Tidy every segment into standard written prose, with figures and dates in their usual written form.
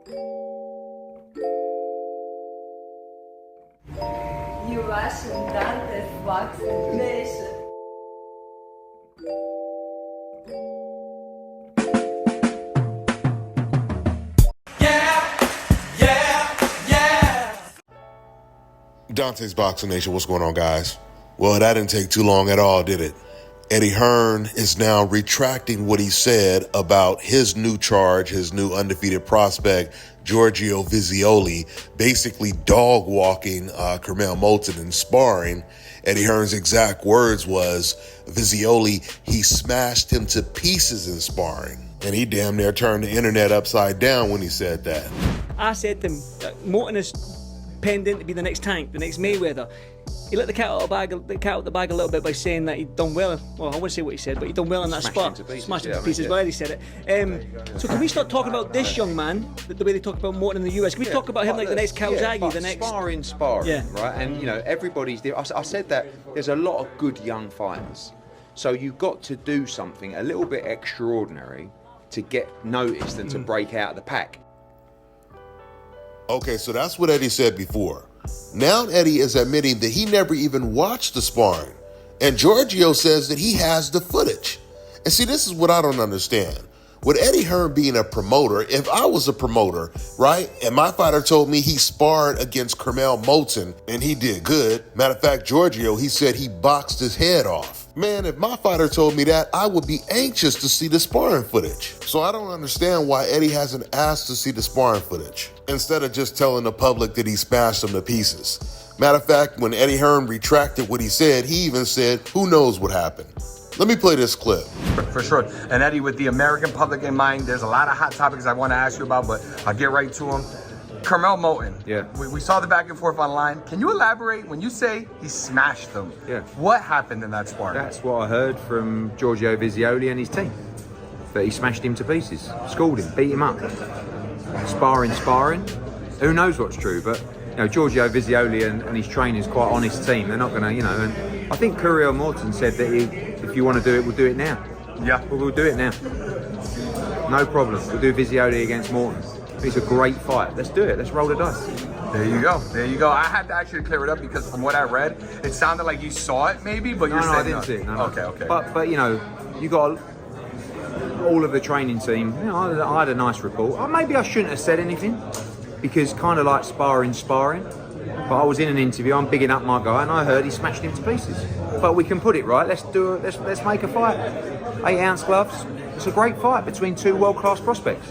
You Russian Dante's vaccination. Dante's Boxing Nation, what's going on, guys? Well, that didn't take too long at all, did it? Eddie Hearn is now retracting what he said about his new charge, his new undefeated prospect, Giorgio Visioli, basically dog-walking Curmel Moton in sparring. Eddie Hearn's exact words was, Visioli, he smashed him to pieces in sparring. And he damn near turned the internet upside down when he said that. I said to him, Moton is penned in to be the next Tank, the next Mayweather. He let the cat out of the bag a little bit by saying that he'd done well. Well, I wouldn't say what he said, but he'd done well in that spot. Smashed him to pieces. Well, he said it. So can we start talking about this young man, the way they talk about Moton in the US? Can we talk about him like the next Calzaghe, the next sparring, right? And you know, everybody's. I said that there's a lot of good young fighters, so you've got to do something a little bit extraordinary to get noticed and to break out of the pack. Okay, so that's what Eddie said before. Now Eddie is admitting that he never even watched the sparring. And Giorgio says that he has the footage. And see, this is what I don't understand. With Eddie Hearn being a promoter, if I was a promoter, right, and my fighter told me he sparred against Curmel Moton and he did good. Matter of fact, Giorgio, he said he boxed his head off. Man, if my fighter told me that, I would be anxious to see the sparring footage. So I don't understand why Eddie hasn't asked to see the sparring footage, instead of just telling the public that he smashed them to pieces. Matter of fact, when Eddie Hearn retracted what he said, he even said, who knows what happened. Let me play this clip. For sure. And Eddie, with the American public in mind, there's a lot of hot topics I want to ask you about, but I'll get right to them. Curmel Moton. Yeah. We saw the back and forth online. Can you elaborate when you say he smashed them? Yeah. What happened in that sparring? That's what I heard from Giorgio Visioli and his team. That he smashed him to pieces, schooled him, beat him up. Sparring. Who knows what's true, but you know, Giorgio Visioli and his trainer's quite honest team. They're not going to, you know, and I think Curmel Moton said that if you want to do it, we'll do it now. Yeah. Well, we'll do it now. No problem. We'll do Visioli against Moton. It's a great fight. Let's do it. Let's roll the dice. There you go. There you go. I had to actually clear it up because from what I read, it sounded like you saw it maybe, but you're saying I didn't see it. No. Okay. But you know, you got all of the training team. You know, I had a nice report. Maybe I shouldn't have said anything because kind of like sparring. But I was in an interview. I'm bigging up my guy, and I heard he smashed him to pieces. But we can put it right. Let's do it. Let's make a fight. 8-ounce gloves. It's a great fight between two world-class prospects.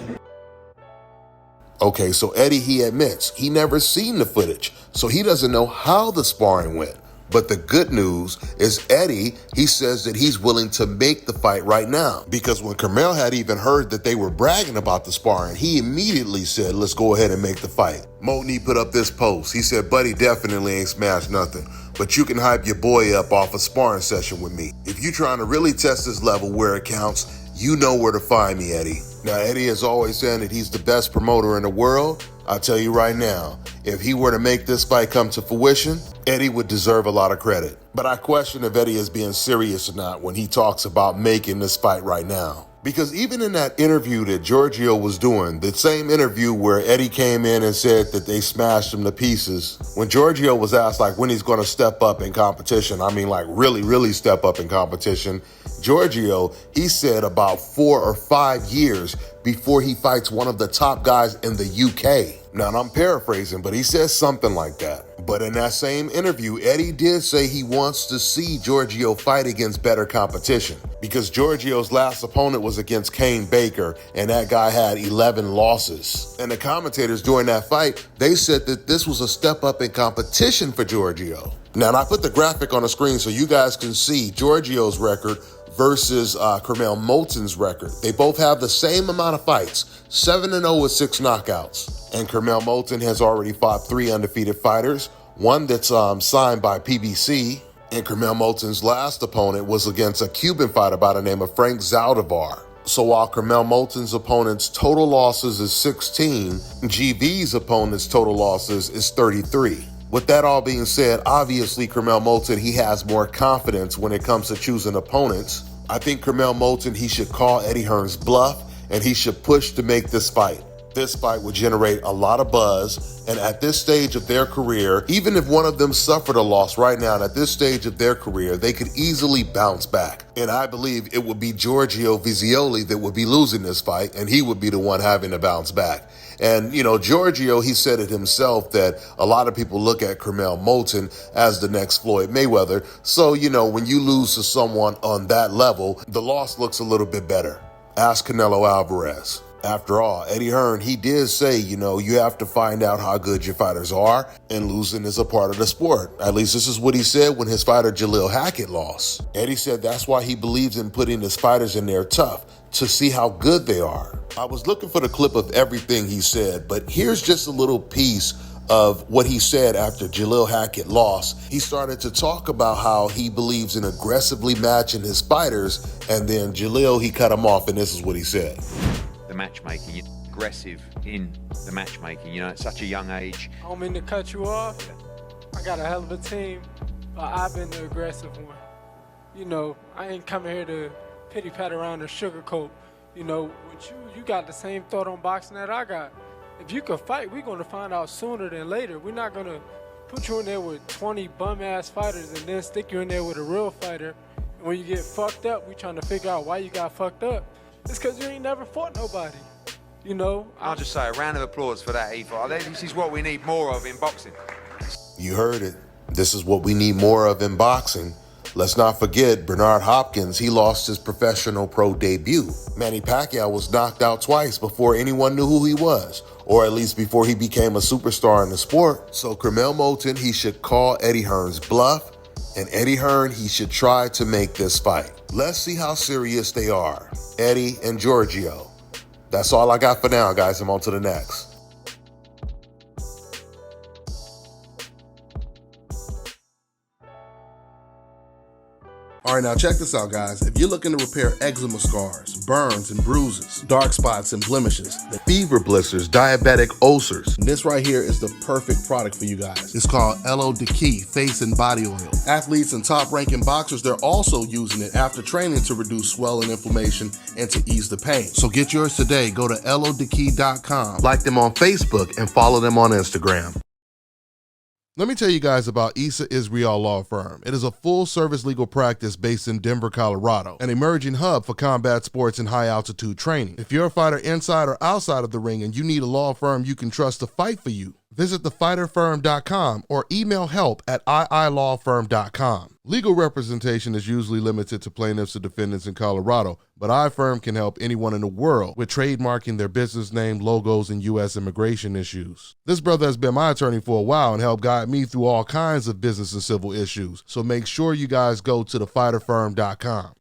Okay, so Eddie, he admits he never seen the footage, so he doesn't know how the sparring went. But the good news is Eddie, he says that he's willing to make the fight right now. Because when Curmel had even heard that they were bragging about the sparring, he immediately said, let's go ahead and make the fight. Moton put up this post. He said, buddy definitely ain't smashed nothing, but you can hype your boy up off a sparring session with me. If you're trying to really test this level where it counts, you know where to find me, Eddie. Now, Eddie is always saying that he's the best promoter in the world. I'll tell you right now, if he were to make this fight come to fruition, Eddie would deserve a lot of credit. But I question if Eddie is being serious or not when he talks about making this fight right now. Because even in that interview that Giorgio was doing, the same interview where Eddie came in and said that they smashed him to pieces, when Giorgio was asked like when he's going to step up in competition, I mean like really step up in competition, Giorgio, he said about 4 or 5 years before he fights one of the top guys in the UK. Now, I'm paraphrasing, but he says something like that. But in that same interview, Eddie did say he wants to see Giorgio fight against better competition because Giorgio's last opponent was against Kane Baker, and that guy had 11 losses. And the commentators during that fight, they said that this was a step up in competition for Giorgio. Now, and I put the graphic on the screen so you guys can see Giorgio's record versus Curmel Moton's record. They both have the same amount of fights, 7-0 with 6 knockouts. And Curmel Moton has already fought 3 undefeated fighters, one that's signed by PBC. And Curmel Moton's last opponent was against a Cuban fighter by the name of Frank Zaldivar. So while Curmel Moton's opponent's total losses is 16, GV's opponent's total losses is 33. With that all being said, obviously Curmel Moton, he has more confidence when it comes to choosing opponents. I think Curmel Moton, he should call Eddie Hearn's bluff and he should push to make this fight. This fight would generate a lot of buzz, and at this stage of their career, even if one of them suffered a loss right now, and at this stage of their career, they could easily bounce back. And I believe it would be Giorgio Visioli that would be losing this fight, and he would be the one having to bounce back. And, you know, Giorgio, he said it himself that a lot of people look at Curmel Moton as the next Floyd Mayweather. So, you know, when you lose to someone on that level, the loss looks a little bit better. Ask Canelo Alvarez. After all, Eddie Hearn, he did say, you know, you have to find out how good your fighters are, and losing is a part of the sport. At least this is what he said when his fighter Jalil Hackett lost. Eddie said that's why he believes in putting his fighters in there tough, to see how good they are. I was looking for the clip of everything he said, but here's just a little piece of what he said after Jalil Hackett lost. He started to talk about how he believes in aggressively matching his fighters, and then Jalil, he cut him off, and this is what he said. The matchmaking, you're aggressive in the matchmaking, you know, at such a young age. I don't mean to cut you off. I got a hell of a team, but I've been the aggressive one. You know, I ain't coming here to pity pat around or sugarcoat. You know, with you got the same thought on boxing that I got. If you can fight, we're going to find out sooner than later. We're not going to put you in there with 20 bum-ass fighters and then stick you in there with a real fighter. And when you get fucked up, we trying to figure out why you got fucked up. It's because you ain't never fought nobody, you know? I'll just say a round of applause for that, Eva. This is what we need more of in boxing. You heard it. This is what we need more of in boxing. Let's not forget, Bernard Hopkins, he lost his professional pro debut. Manny Pacquiao was knocked out twice before anyone knew who he was, or at least before he became a superstar in the sport. So Curmel Moton, he should call Eddie Hearn's bluff, and Eddie Hearn, he should try to make this fight. Let's see how serious they are. Eddie and Giorgio. That's all I got for now, guys. I'm on to the next. All right, now check this out, guys. If you're looking to repair eczema scars, burns and bruises, dark spots and blemishes, the Fever blisters, diabetic ulcers. this right here is the perfect product for you guys. It's called Elo Deki Face and Body Oil. Athletes and top-ranking boxers, they're also using it after training to reduce swelling, inflammation, and to ease the pain. So get yours today. Go to elodeki.com. Like them on Facebook and follow them on Instagram. Let me tell you guys about Issa Israel Law Firm. It is a full-service legal practice based in Denver, Colorado, an emerging hub for combat sports and high-altitude training. If you're a fighter inside or outside of the ring and you need a law firm you can trust to fight for you, visit thefighterfirm.com or email help@iilawfirm.com. Legal representation is usually limited to plaintiffs or defendants in Colorado, but iFirm can help anyone in the world with trademarking their business name, logos, and U.S. immigration issues. This brother has been my attorney for a while and helped guide me through all kinds of business and civil issues, so make sure you guys go to thefighterfirm.com.